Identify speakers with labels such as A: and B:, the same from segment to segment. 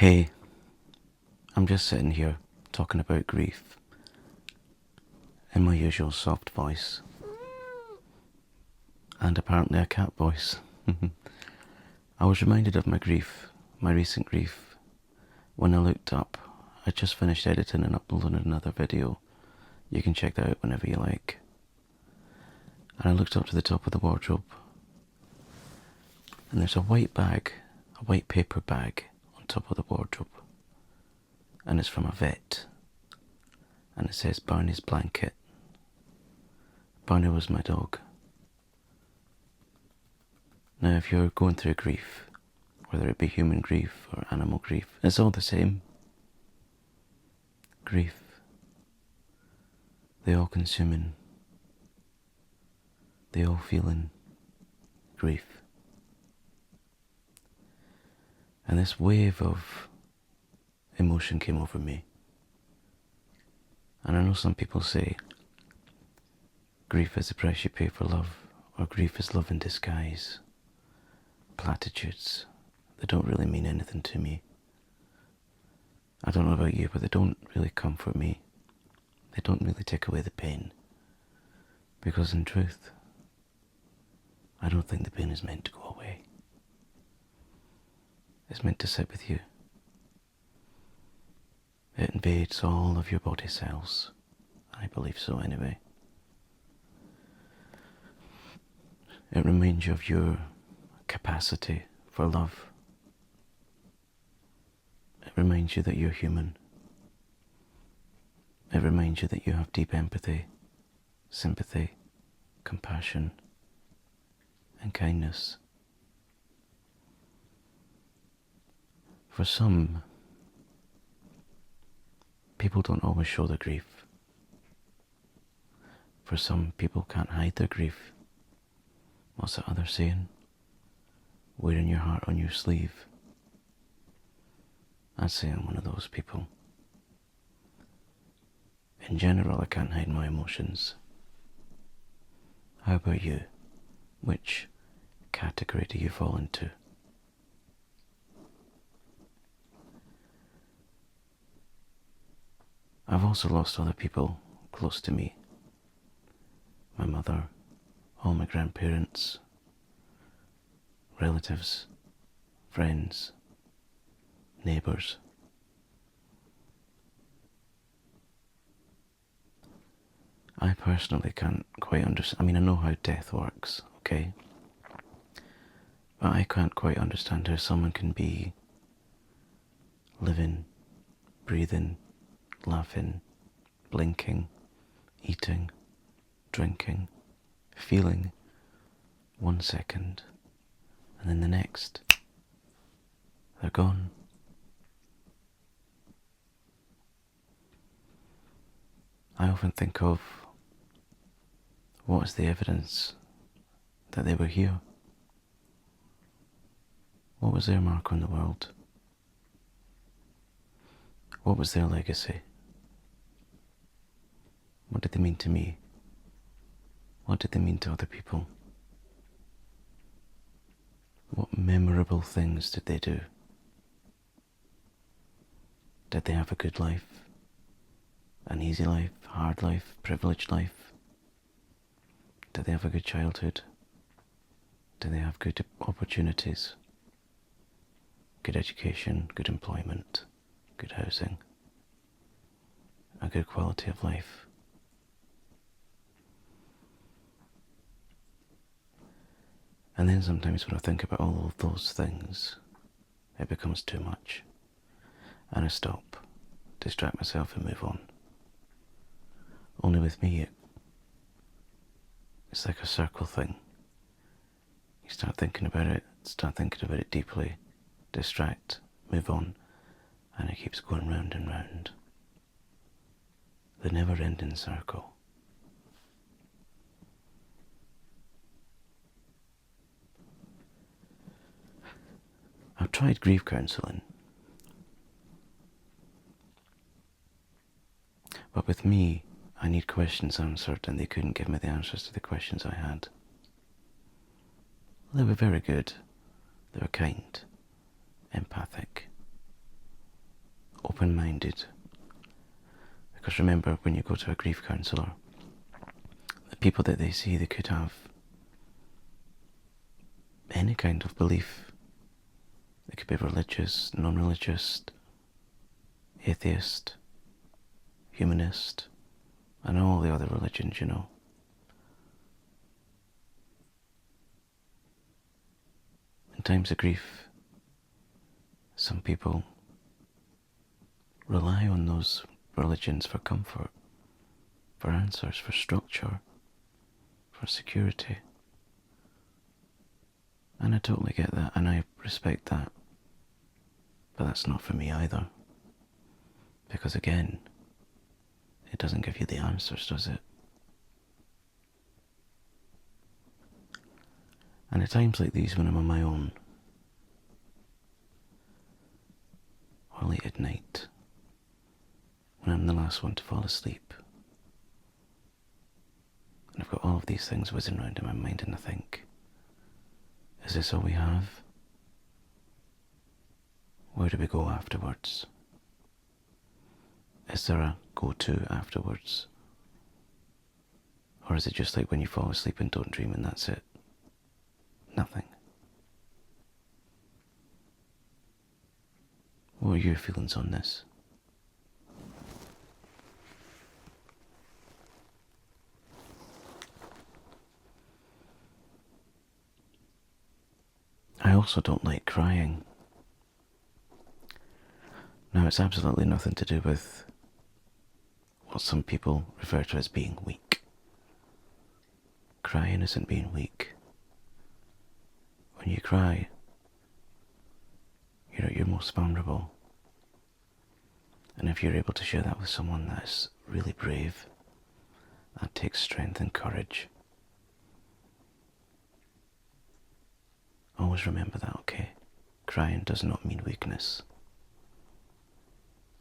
A: Hey, I'm just sitting here talking about grief in my usual soft voice and apparently a cat voice. I was reminded of my grief, my recent grief, when I looked up. I just finished editing and uploading another video. You can check that out whenever you like. And I looked up to the top of the wardrobe and there's a white bag, a white paper bag on top of the wardrobe. And it's from a vet. And it says Barney's blanket. Barney was my dog. Now if you're going through grief, whether it be human grief or animal grief, it's all the same. Grief. They all consuming. They all feeling grief. And this wave of emotion came over me. And I know some people say grief is the price you pay for love, or grief is love in disguise. Platitudes that don't really mean anything to me. I don't know about you, but they don't really comfort me. They don't really take away the pain. Because in truth, I don't think the pain is meant to go away. It's meant to sit with you. It invades all of your body cells. I believe so anyway. It reminds you of your capacity for love. It reminds you that you're human. It reminds you that you have deep empathy, sympathy, compassion, and kindness. For some, people don't always show their grief. For some, people can't hide their grief. What's the other saying? Wearing your heart on your sleeve. I'd say I'm one of those people. In general, I can't hide my emotions. How about you? Which category do you fall into? I've also lost other people close to me. My mother, all my grandparents, relatives, friends, neighbours. I personally can't quite understand. I know how death works, okay? But I can't quite understand how someone can be living, breathing, laughing, blinking, eating, drinking, feeling 1 second, and then the next, they're gone. I often think of what is the evidence that they were here? What was their mark on the world? What was their legacy? What did they mean to me? What did they mean to other people? What memorable things did they do? Did they have a good life? An easy life? Hard life? Privileged life? Did they have a good childhood? Did they have good opportunities? Good education, good employment, good housing, a good quality of life? And then sometimes when I think about all of those things, it becomes too much. And I stop, distract myself and move on. Only with me, it's like a circle thing. You start thinking about it deeply, distract, move on, and it keeps going round and round. The never-ending circle. I've tried grief counselling, but with me, I need questions answered and they couldn't give me the answers to the questions I had. They were very good, they were kind, empathic, open-minded. Because remember, when you go to a grief counsellor, the people that they see, they could have any kind of belief. They could be religious, non-religious, atheist, humanist, and all the other religions, you know. In times of grief, some people rely on those religions for comfort, for answers, for structure, for security. And I totally get that, and I respect that. But that's not for me either. Because again, it doesn't give you the answers, does it? And at times like these, when I'm on my own, or late at night, when I'm the last one to fall asleep, and I've got all of these things whizzing around in my mind, and I think, is this all we have? Where do we go afterwards? Is there a go-to afterwards? Or is it just like when you fall asleep and don't dream and that's it? Nothing. What are your feelings on this? I also don't like crying. Now, it's absolutely nothing to do with what some people refer to as being weak. Crying isn't being weak. When you cry, you're at your most vulnerable. And if you're able to share that with someone that's really brave, that takes strength and courage. Always remember that, okay? Crying does not mean weakness.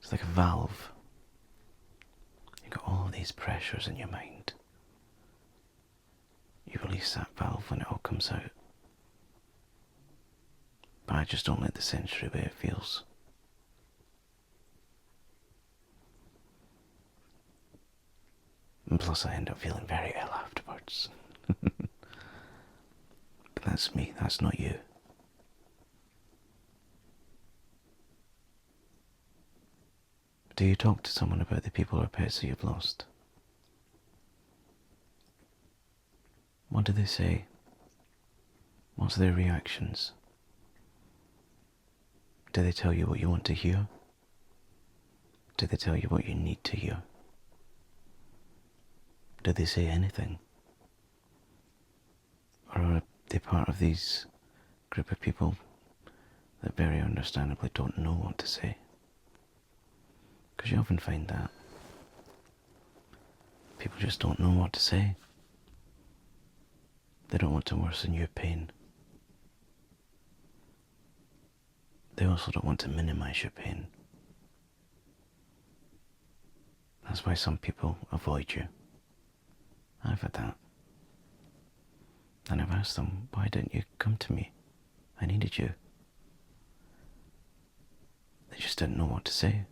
A: It's like a valve. You've got all of these pressures in your mind. You release that valve when it all comes out. But I just don't like the sensory way it feels. And plus I end up feeling very ill afterwards. But that's me, that's not you. Do you talk to someone about the people or pets that you've lost? What do they say? What's their reactions? Do they tell you what you want to hear? Do they tell you what you need to hear? Do they say anything? Or are they part of these group of people that very understandably don't know what to say? Because you often find that people just don't know what to say. They don't want to worsen your pain. They also don't want to minimize your pain. That's why some people avoid you. I've had that. And I've asked them, why didn't you come to me? I needed you. They just didn't know what to say.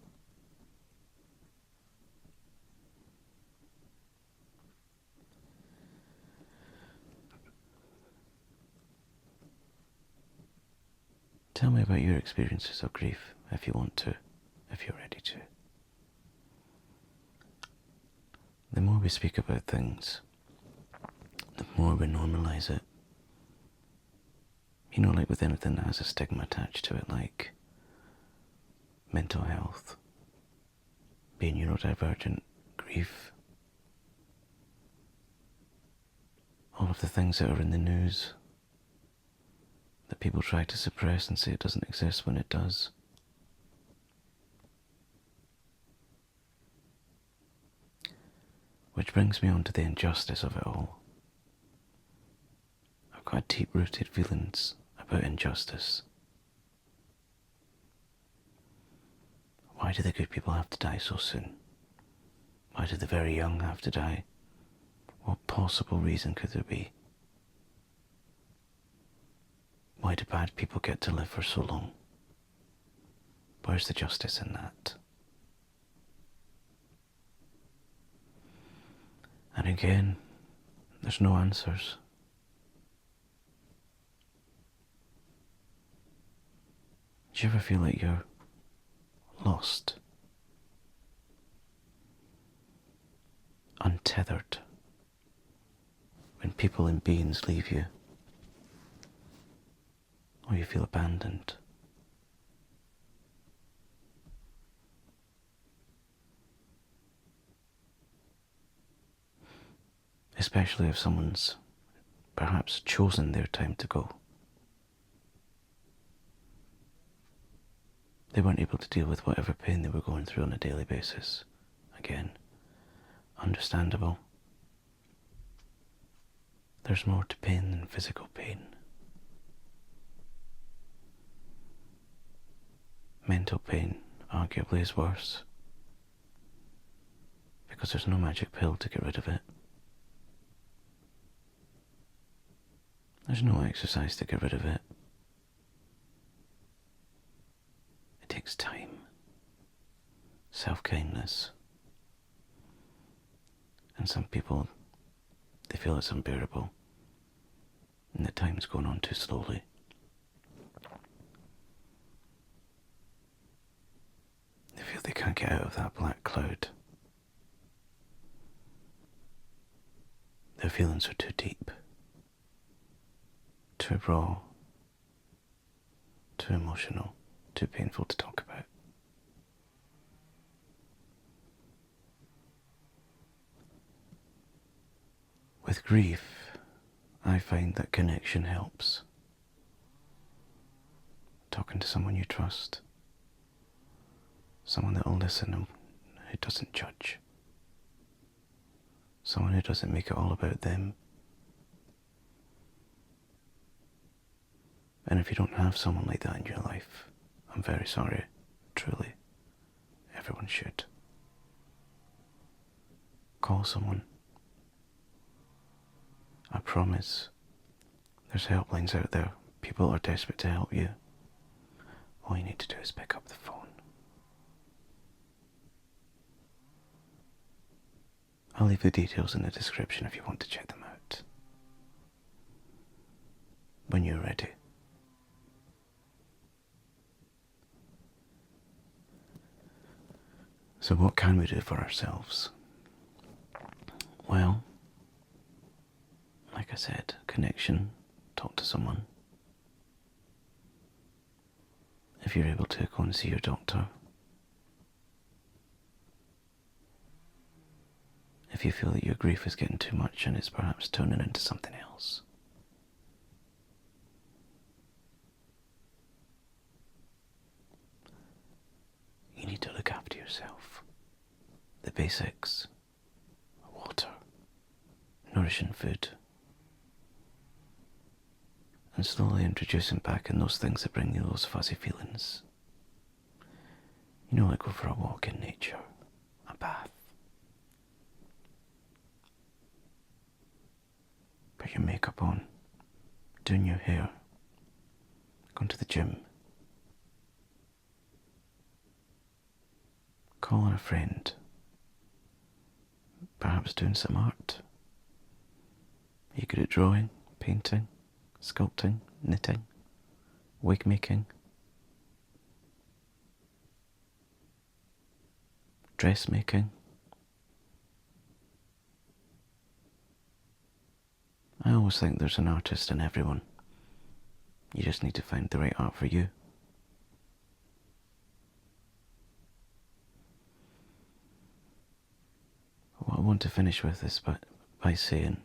A: Tell me about your experiences of grief, if you want to, if you're ready to. The more we speak about things, the more we normalise it. You know, like with anything that has a stigma attached to it, like mental health, being neurodivergent, grief, all of the things that are in the news that people try to suppress and say it doesn't exist when it does. Which brings me on to the injustice of it all. I've got deep-rooted feelings about injustice. Why do the good people have to die so soon? Why do the very young have to die? What possible reason could there be? Why do bad people get to live for so long? Where's the justice in that? And again, there's no answers. Do you ever feel like you're lost? Untethered? When people and beings leave you? Or you feel abandoned? Especially if someone's perhaps chosen their time to go. They weren't able to deal with whatever pain they were going through on a daily basis. Again, understandable. There's more to pain than physical pain. Mental pain arguably is worse, because there's no magic pill to get rid of it. There's no exercise to get rid of it. It takes time, self-kindness, and some people, they feel it's unbearable, and the time's going on too slowly. They feel they can't get out of that black cloud. Their feelings are too deep, too raw, too emotional, too painful to talk about. With grief, I find that connection helps. Talking to someone you trust, someone that will listen and who doesn't judge, someone who doesn't make it all about them. And if you don't have someone like that in your life, I'm very sorry, truly. Everyone should. Call someone. I promise, there's helplines out there. People are desperate to help you. All you need to do is pick up the phone. I'll leave the details in the description if you want to check them out. When you're ready. So what can we do for ourselves? Well, like I said, connection, talk to someone. If you're able to, go and see your doctor. If you feel that your grief is getting too much and it's perhaps turning into something else. You need to look after yourself. The basics: water, nourishing food, and slowly introducing back in those things that bring you those fuzzy feelings. You know, like go for a walk in nature, a bath. Put your makeup on, doing your hair, going to the gym, calling a friend, perhaps doing some art. Are you good at drawing, painting, sculpting, knitting, wig making, dressmaking? I always think there's an artist in everyone. You just need to find the right art for you. What I want to finish with is by saying,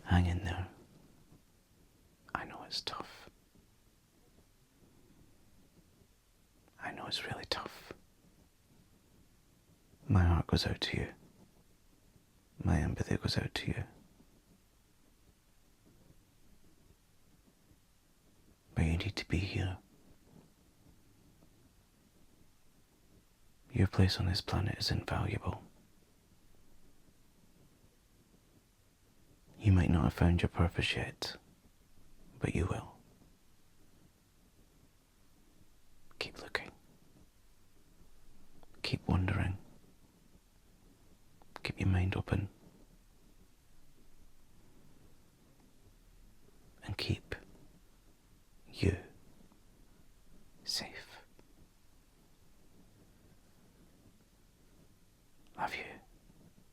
A: hang in there. I know it's tough. I know it's really tough. My heart goes out to you. My empathy goes out to you. But you need to be here. Your place on this planet is invaluable. You might not have found your purpose yet, but you will. Keep looking. Keep wondering. Keep your mind open. And keep you safe. Love you.